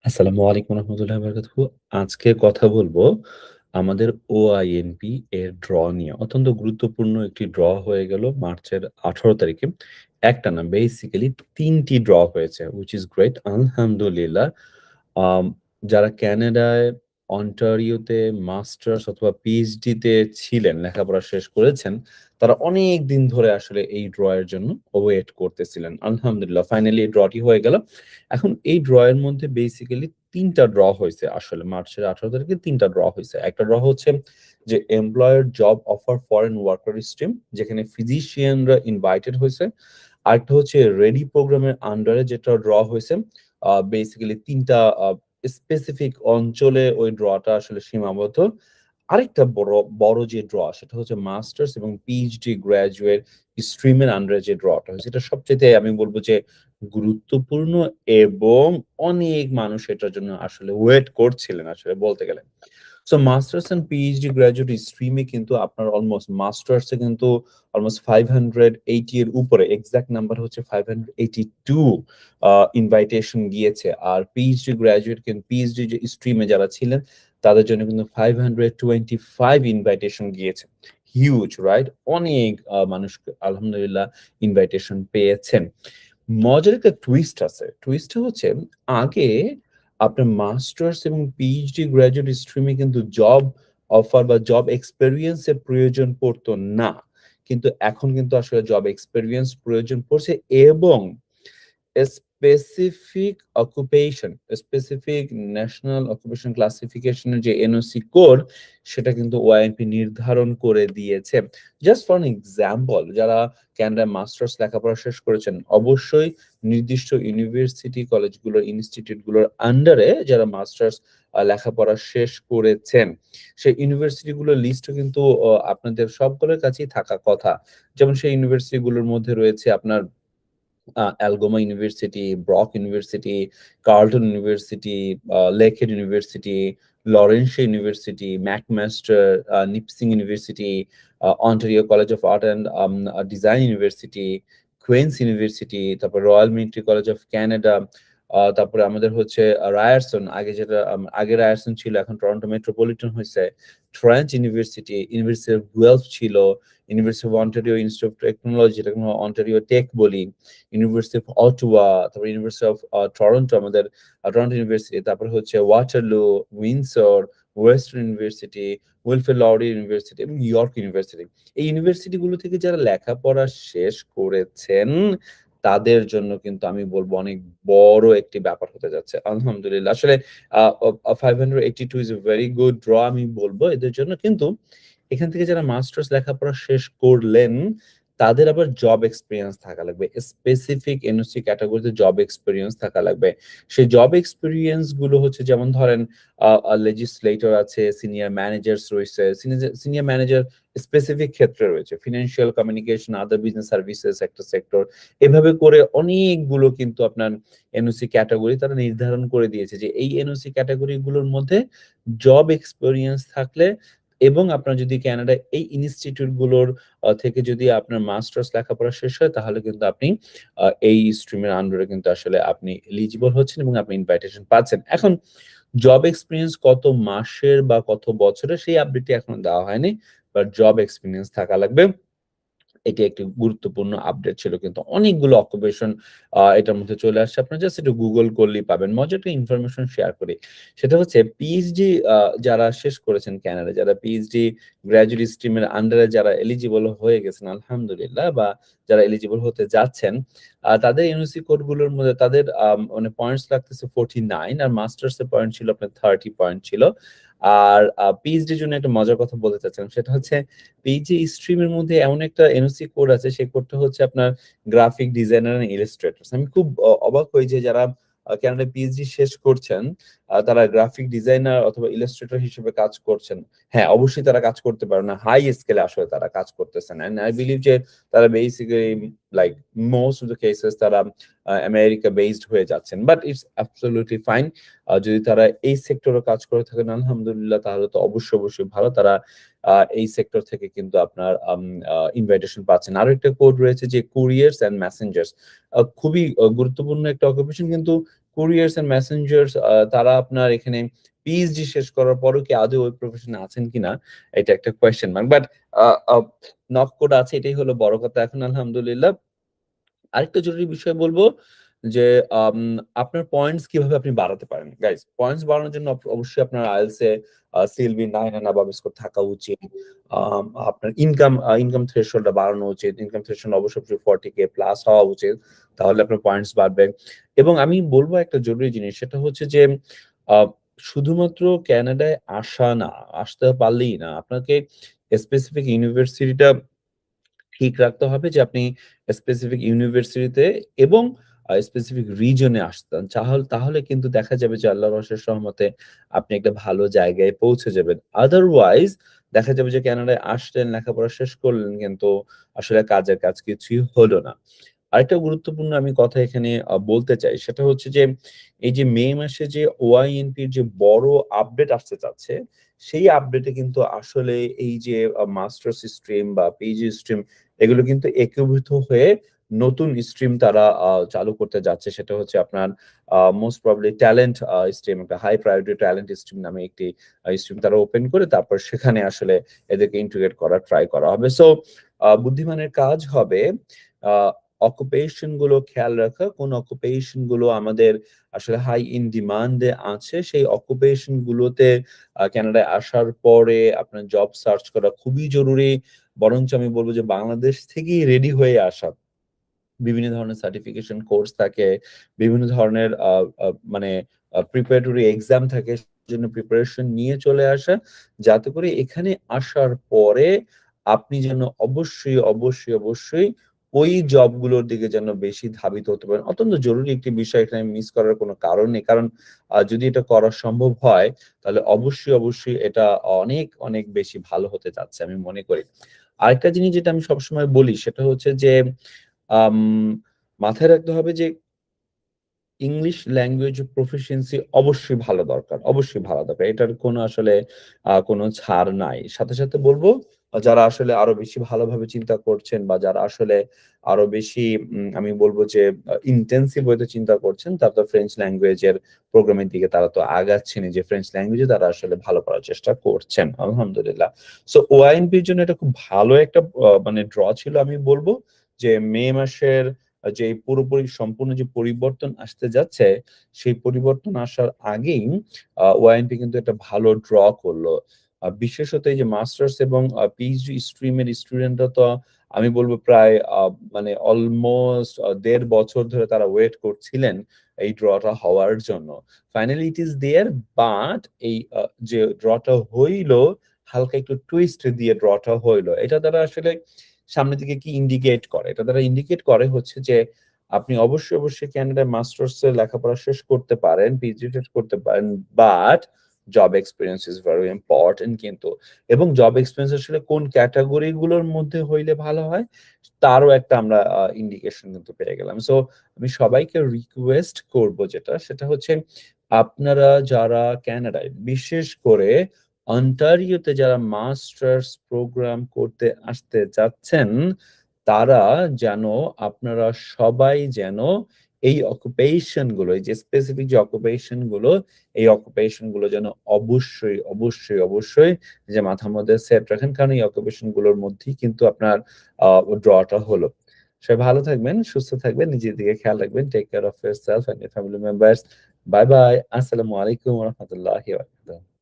আসসালামু আলাইকুম রহমতুল্লাহি বারাকাতুহু। আজকে কথা বলবো আমাদের OIMP এর ড্র নিয়ে। অত্যন্ত গুরুত্বপূর্ণ একটি ড্র হয়ে গেল মার্চের 18 তারিখে। একটা না বেসিক্যালি ৩ টি ড্র হয়েছে which is great আলহামদুলিল্লাহ। আম যারা ক্যানাডায় অন্টারিওতে মাস্টার্স অথবা পিএইচডি তে ছিলেন, লেখাপড়া শেষ করেছেন, তারা অনেক দিন ধরে আসলে এই ড্র এর জন্য ওয়েট করতেছিলেন। আলহামদুলিল্লাহ ফাইনালি এই ড্রটি হয়ে গেল। এখন এই ড্র এর মধ্যে বেসিক্যালি ৩ টা ড্র হইছে আসলে মার্চের ১৮ তারিখে ৩ টা ড্র হইছে। একটা ড্র হচ্ছে যে employer job offer foreign worker stream যেখানে ফিজিশিয়ানরা ইনভাইটেড হইছে। আরেকটা হচ্ছে রেডি প্রোগ্রামের আন্ডারে যেটা ড্র হইছে। বেসিক্যালি ৩ টা স্পেসিফিক অঞ্চলে ওই ড্রটা আসলে সীমাবদ্ধ। আরেকটা বড় যে ড্র সেটা হচ্ছে মাস্টার্স এবং পিএইচডি গ্র্যাজুয়েট স্ট্রিমের আন্ডারে যে ড্রটা হয়েছে এটা সবচাইতে আমি বলব যে গুরুত্বপূর্ণ এবং অনেক মানুষ এটার জন্য আসলে ওয়েট করছিলেন আসলে বলতে গেলে। So masters and PhD graduate স্ট্রিমে কিন্তু আপনার অলমোস্ট মাস্টার্স এ কিন্তু অলমোস্ট 580 এর উপরে এক্সাক্ট নাম্বার হচ্ছে 582 ইনভাইটেশন গিয়েছে। আর পিএইচডি গ্র্যাজুয়েট কিন্তু পিএইচডি যে স্ট্রিমে যারা ছিলেন তাদের জন্য কিন্তু 525 ইনভাইটেশন গিয়েছে। Huge right? অনেক মানুষ আলহামদুলিল্লাহ ইনভাইটেশন পেয়েছেন। মজার একটা টুইস্ট আছে। টুইস্টটা হচ্ছে আগে আপনার মাস্টার্স এবং পিএইচডি গ্র্যাজুয়েট স্ট্রিমে কিন্তু জব অফার বা জব এক্সপেরিয়েন্স এর প্রয়োজন পড়তো না। কিন্তু এখন কিন্তু আসলে জব এক্সপেরিয়েন্স প্রয়োজন পড়ছে এবং specific occupation, specific national occupation classification এর যে এনওসি কোড সেটা কিন্তু ওআইএমপি নির্ধারণ করে দিয়েছে। জাস্ট ফর এন এক্সাম্পল যারা কানাডায় মাস্টার্স লেখাপড়া শেষ করেছেন অবশ্যই নির্দিষ্ট ইউনিভার্সিটি কলেজগুলোর ইনস্টিটিউট গুলোর আন্ডারে যারা মাস্টার্স লেখাপড়া শেষ করেছেন সেই ইউনিভার্সিটি গুলোর লিস্টও কিন্তু আপনাদের সবগুলোর কাছেই থাকা কথা। যেমন সেই ইউনিভার্সিটি গুলোর মধ্যে রয়েছে আপনার Algoma University, Brock University, Carleton University, Lakehead University, Laurentian University, McMaster, Nipissing University, Ontario College of Art and Design University, Queen's University, তারপর Royal Military College of Canada, তারপরে আমাদের হচ্ছে রায়ারসন, আগে যেটা আগে রায়ারসন ছিল এখন টরন্টো মেট্রোপলিটন হইছে, Trent University, University of Guelph ছিল, University of Ontario Institute of Technology যেটাকে আমরা অন্টারিও টেক বলি, ইউনিভার্সিটি অফ অটোয়া, তারপর ইউনিভার্সিটি অফ টরন্টো আমাদের টরন্টো ইউনিভার্সিটি, তারপরে হচ্ছে Waterloo, Windsor, Western University, Wilfrid Laurier University এবং ইয়র্ক ইউনিভার্সিটি। এই ইউনিভার্সিটি গুলো থেকে যারা লেখাপড়া শেষ করেছেন তাদের জন্য কিন্তু আমি বলবো অনেক বড় একটি ব্যাপার হতে যাচ্ছে। আলহামদুলিল্লাহ। আসলে আ অ 582 ইস a very good draw আমি বলবো এদের জন্য। কিন্তু এখান থেকে যারা মাস্টার্স লেখাপড়া শেষ করলেন, তাদের আবার জব এক্সপেরিয়েন্স থাকা লাগবে। স্পেসিফিক এনওসি ক্যাটেগরিতে জব এক্সপেরিয়েন্স থাকা লাগবে। সেই জব এক্সপেরিয়েন্স গুলো হচ্ছে যেমন ধরেন লেজিসলেটর আছে, সিনিয়র ম্যানেজার্স রয়েছে। সিনিয়র ম্যানেজার স্পেসিফিক ক্ষেত্রে রয়েছে। Financial communication, other business services একটা সেক্টর। এভাবে করে অনেকগুলো কিন্তু আপনার এনওসি ক্যাটেগরি তারা নির্ধারণ করে দিয়েছে যে এই এনওসি ক্যাটেগরি গুলোর মধ্যে জব এক্সপেরিয়েন্স থাকলে এবং আপনার যদি কানাডায় এই ইনস্টিটিউট গুলোর থেকে যদি আপনার মাস্টার্স লেখাপড়া শেষ হয় তাহলে কিন্তু আপনি এই স্ট্রিমের আন্ডারে কিন্তু আসলে আপনি এলিজিবল হচ্ছেন এবং আপনি ইনভাইটেশন পাচ্ছেন। এখন জব এক্সপেরিয়েন্স কত মাসের বা কত বছরের সেই আপডেটটি এখনো দেওয়া হয়নি। বাট জব এক্সপেরিয়েন্স থাকা লাগবে। এটি একটি গুরুত্বপূর্ণ আপডেট ছিল কিন্তু অনেকগুলো অকুপেশন এটার মধ্যে চলে আসছে। আপনারা জাস্ট একটু গুগল করলেই পাবেন। মজার একটা ইনফরমেশন শেয়ার করি। সেটা হচ্ছে পিএইচডি যারা শেষ করেছেন কানাডায়, যারা পিএইচডি গ্র্যাজুয়েট স্ট্রিমের আন্ডারে যারা এলিজিবল হয়ে গেছেন আলহামদুলিল্লাহ বা যারা এলিজিবল হতে যাচ্ছেন, তাদের এনওসি কোড গুলোর মধ্যে তাদের মানে পয়েন্টস লাগতেছে 49 আর মাস্টার্স এর পয়েন্ট ছিল আপনার 30 পয়েন্ট ছিল। আর পিএইচডির জন্য একটা মজার কথা বলতে চাচ্ছিলাম। সেটা হচ্ছে পিএইচডি স্ট্রিমের মধ্যে এমন একটা এনওসি কোড আছে সেই কোডটা হচ্ছে আপনার গ্রাফিক ডিজাইনার এন্ড ইলাস্ট্রেটরস। আমি খুব অবাক হই যে যারা কানাডায় পিএইচডি শেষ করছেন তারা গ্রাফিক ডিজাইনার অথবা ইলাস্ট্রেটর হিসেবে কাজ করছেন। হ্যাঁ, অবশ্যই তারা কাজ করতে পারে না। হাই স্কেলে আসলে তারা কাজ করতেছেন। এন্ড আই বিলিভ যে তারা basically like most of the cases তারা আমেরিকা বেসড হয়ে যাচ্ছেন। But it's absolutely fine. যদি তারা এই সেক্টরে কাজ করে থাকেন আলহামদুলিল্লাহ তাহলে তো অবশ্যই ভালো। তারা এই সেক্টর থেকে কিন্তু আপনার ইনভাইটেশন পাচ্ছেন। আরো একটা কোড রয়েছে যে কুরিয়ার্স অ্যান্ড মেসেঞ্জার্স। খুবই গুরুত্বপূর্ণ একটা অকুপেশন কিন্তু কুরিয়ার্স এন্ড মেসেঞ্জার্স তারা আপনার এখানে পিএইচডি শেষ করার পরও কি আদৌ ওই প্রফেশনে আছেন কিনা, এটা একটা question mark. But knock code আছে, এটাই হলো বড় কথা এখন আলহামদুলিল্লাহ। আরেকটা জরুরি বিষয় বলবো যে আম আপনার পয়েন্টস কিভাবে আপনি বাড়াতে পারেন। গাইস, পয়েন্টস বাড়ানোর জন্য অবশ্যই আপনার IELTS A CLB 9 and above score থাকা উচিত। আপনার ইনকাম থ্রেশহোল্ডটা বাড়ানো উচিত। ইনকাম থ্রেশহোল্ড অবশ্যই 40K প্লাস হওয়া উচিত। তাহলে আপনার পয়েন্টস বাড়বে। এবং আমি বলব একটা জরুরি জিনিস, সেটা হচ্ছে যে আ শুধুমাত্র ক্যানাডায় আসা না, আসতে পারলেই না। আপনাকে স্পেসিফিক ইউনিভার্সিটিটা ঠিক রাখতে হবে যে আপনি স্পেসিফিক ইউনিভার্সিটিতে এবং স্পেসিফিক রিজনে আসতেন। তাহলে কিন্তু দেখা যাবে যে আল্লাহর অশেষ রহমতে আপনি একটা ভালো জায়গায় পৌঁছে যাবেন। আদারওয়াইজ দেখা যাবে যে কানাডায় আসলেন, লেখাপড়া শেষ করলেন কিন্তু আসলে কাজের কাজ কিছুই হলো না। আরেকটা গুরুত্বপূর্ণ আমি কথা এখানে বলতে চাই, সেটা হচ্ছে যে এই যে মে মাসে যে OINP র যে বড় আপডেট আসতে যাচ্ছে, সেই আপডেটে কিন্তু আসলে এই যে মাস্টার্স স্ট্রিম বা পিজি স্ট্রিম এগুলো কিন্তু একীভূত হয়ে নতুন স্ট্রিম তারা চালু করতে যাচ্ছে। সেটা হচ্ছে আপনার মোস্ট প্রবাবলি ট্যালেন্ট স্ট্রিম, একটা হাই প্রায়োরিটি ট্যালেন্ট স্ট্রিম নামে একটি স্ট্রিম তারা ওপেন করে তারপর সেখানে আসলে এদেরকে ইন্টিগ্রেট করার ট্রাই করা হবে। সো বুদ্ধিমানের কাজ হবে আ অকুপেশন গুলো খেয়াল রাখা, কোন অকুপেশন গুলো আমাদের আসলে হাই ইন ডিমান্ড এ আছে, সেই অকুপেশন গুলোতে কানাডায় আসার পরে আপনার জব সার্চ করা খুবই জরুরি। বরঞ্চ আমি বলব যে বাংলাদেশ থেকেই রেডি হয়ে আসা। বিভিন্ন ধরনের সার্টিফিকেশন কোর্স থাকে, বিভিন্ন ধরনের মানে প্রিপারেটরি এক্সাম থাকে, সেজন্য প্রিপারেশন নিয়ে চলে আসা। যাতে করে এখানে আসার পরে আপনি যেন অবশ্যই ওই জবগুলোর দিকে যেন বেশি ধাবিত হতে পারেন। অত্যন্ত জরুরি একটি বিষয়, এখানে মিস করার কোনো কারণ নেই। কারণ যদি এটা করা সম্ভব হয়, তাহলে অবশ্যই এটা অনেক বেশি ভালো হতে যাচ্ছে আমি মনে করি। আরেকটা জিনিস যেটা আমি সবসময় বলি, সেটা হচ্ছে যে আম মাথায় রাখতে হবে যে ইংলিশ ল্যাঙ্গুয়েজ প্রফিসিয়েন্সি অবশ্যই ভালো দরকার। এটার কোনো আসলে কোনো ছাড় নাই। সাথে বলব যারা আসলে আরো বেশি ভালোভাবে চিন্তা করছেন বা যারা আসলে আরো বেশি আমি বলব যে ইনটেনসিভ ওয়েতে চিন্তা করছেন, তারা তো ফ্রেঞ্চ ল্যাঙ্গুয়েজের প্রোগ্রামের দিকে তারা তো আগাচ্ছেনই, যে ফ্রেঞ্চ ল্যাঙ্গুয়েজে তারা আসলে ভালো করার চেষ্টা করছেন। আলহামদুলিল্লাহ। সো ওআইএনপির জন্য এটা খুব ভালো একটা মানে ড্র ছিল আমি বলব যে মে মাসের যে পুরোপুরি সম্পূর্ণ যে পরিবর্তন আসতে যাচ্ছে, সেই পরিবর্তন আসার আগেই ওআইএনপি কিন্তু একটা ভালো ড্র করলো। বিশেষত এই যে মাস্টার্স এবং পিএইচডি স্ট্রিমের স্টুডেন্টরা তো আমি বলব প্রায় মানে অলমোস্ট ১.৫ বছর ধরে তারা ওয়েট করছিলেন এই ড্রটা হওয়ার জন্য। Finally it is there, but এই যে ড্রটা হইল, হালকা একটু টুইস্ট দিয়ে ড্রটা হইল। এটা দ্বারা আসলে সামনের দিকে কি ইন্ডিকেট করে? এটা দ্বারা ইন্ডিকেট করে হচ্ছে যে আপনি অবশ্যই ক্যানাডায় মাস্টার্স এর লেখাপড়া শেষ করতে পারেন, পিএইচডি শেষ করতে পারেন, but job experience is very important কিন্তু। এবং জব এক্সপেরিয়েন্স আসলে কোন ক্যাটেগরি গুলোর মধ্যে হইলে ভালো হয়, তারও একটা আমরা ইন্ডিকেশন কিন্তু পেয়ে গেলাম। সো আমি সবাইকে রিকোয়েস্ট করব যেটা, সেটা হচ্ছে আপনারা যারা কানাডায়, বিশেষ করে অন্টারিওতে যারা মাস্টার্স প্রোগ্রাম করতে আসতে চাচ্ছেন, তারা যেন আপনারা সবাই যেন এই অকুপেশন গুলো, এই যে স্পেসিফিক যে অকুপেশন গুলো, এই অকুপেশন গুলো যেন অবশ্যই যে মাথার মধ্যে সেট রাখেন, কারণ এই অকুপেশন গুলোর মধ্যেই কিন্তু আপনার ড্রটা হলো। সবাই ভালো থাকবেন, সুস্থ থাকবেন, নিজের দিকে খেয়াল রাখবেন। Take care of yourself and your family members. Bye bye. আসসালামু আলাইকুম ওয়া রাহমাতুল্লাহি ওয়া বারাকাতুহু।